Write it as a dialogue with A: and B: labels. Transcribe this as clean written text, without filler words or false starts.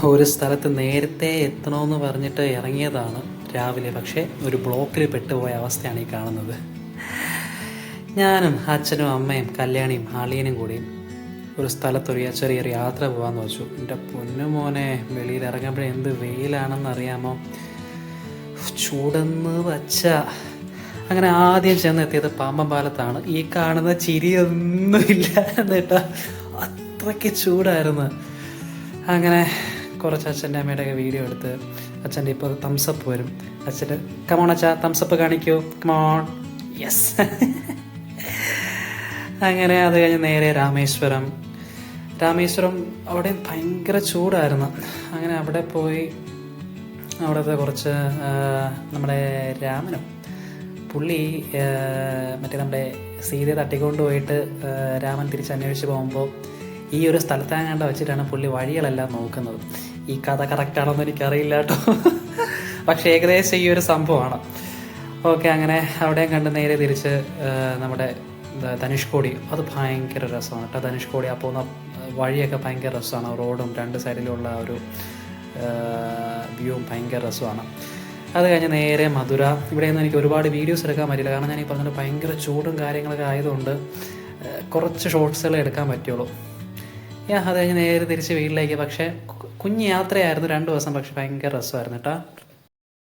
A: ഒരു സ്ഥലത്ത് നേരത്തെ എത്തണമെന്ന് പറഞ്ഞിട്ട് ഇറങ്ങിയതാണ് രാവിലെ. പക്ഷേ ഒരു ബ്ലോക്കിൽ പെട്ടുപോയ അവസ്ഥയാണ് ഈ കാണുന്നത്. ഞാനും അച്ഛനും അമ്മയും കല്യാണിയും അളിയനും കൂടിയും ഒരു സ്ഥലത്തൊരു ചെറിയൊരു യാത്ര പോകാമെന്ന് വെച്ചു. എൻ്റെ പൊന്നു മോനെ, വെളിയിൽ ഇറങ്ങുമ്പോഴേ എന്ത് വെയിലാണെന്ന് അറിയാമോ, ചൂടെന്ന് വച്ച. അങ്ങനെ ആദ്യം ചെന്നെത്തിയത് പാമ്പൻ പാലത്താണ്. ഈ കാണുന്ന ചിരിയൊന്നുമില്ല എന്നിട്ടാ, അത്രയ്ക്ക് ചൂടായിരുന്നു. അങ്ങനെ കുറച്ച് അച്ഛൻ്റെ അമ്മയുടെയൊക്കെ വീഡിയോ എടുത്ത്, അച്ഛൻ്റെ ഇപ്പോൾ തംസപ്പ് വരും, അച്ഛൻ്റെ കമോൺ അച്ഛാ തംസപ്പ് കാണിക്കൂ, കമോൺ, യെസ്. അങ്ങനെ അത് കഴിഞ്ഞ് നേരെ രാമേശ്വരം. അവിടെ ഭയങ്കര ചൂടായിരുന്നു. അങ്ങനെ അവിടെ പോയി അവിടുത്തെ കുറച്ച് നമ്മുടെ രാമനും പുള്ളി മറ്റേ നമ്മുടെ സീതയെ തട്ടിക്കൊണ്ട് പോയിട്ട് രാമൻ തിരിച്ച് അന്വേഷിച്ച് പോകുമ്പോൾ ഈ ഒരു സ്ഥലത്താങ്ങാണ്ട് വെച്ചിട്ടാണ് പുള്ളി വഴികളെല്ലാം നോക്കുന്നത്. ഈ കഥ കറക്റ്റാണോന്ന് എനിക്കറിയില്ല കേട്ടോ, പക്ഷേ ഏകദേശം ഈ ഒരു സംഭവമാണ്. ഓക്കെ, അങ്ങനെ അവിടെയും കണ്ട് നേരെ തിരിച്ച് നമ്മുടെ ധനുഷ്കോടി. അത് ഭയങ്കര രസമാണ് കേട്ടോ. ധനുഷ്കോടി ആ പോകുന്ന വഴിയൊക്കെ ഭയങ്കര രസമാണ്. റോഡും രണ്ട് സൈഡിലുള്ള ഒരു വ്യൂവും ഭയങ്കര രസമാണ്. അത് കഴിഞ്ഞ് നേരെ മധുര. ഇവിടെയൊന്നും എനിക്ക് ഒരുപാട് വീഡിയോസ് എടുക്കാൻ പറ്റില്ല, കാരണം ഞാൻ ഈ പറഞ്ഞിട്ട് ഭയങ്കര ചൂടും കാര്യങ്ങളൊക്കെ ആയതുകൊണ്ട് കുറച്ച് ഷോർട്സുകൾ എടുക്കാൻ പറ്റുള്ളൂ. അത് കഴിഞ്ഞ് നേരെ തിരിച്ച് വീട്ടിലേക്ക്. പക്ഷേ കുഞ്ഞ് യാത്രയായിരുന്നു 2 ദിവസം, പക്ഷെ ഭയങ്കര രസമായിരുന്നു കേട്ടോ.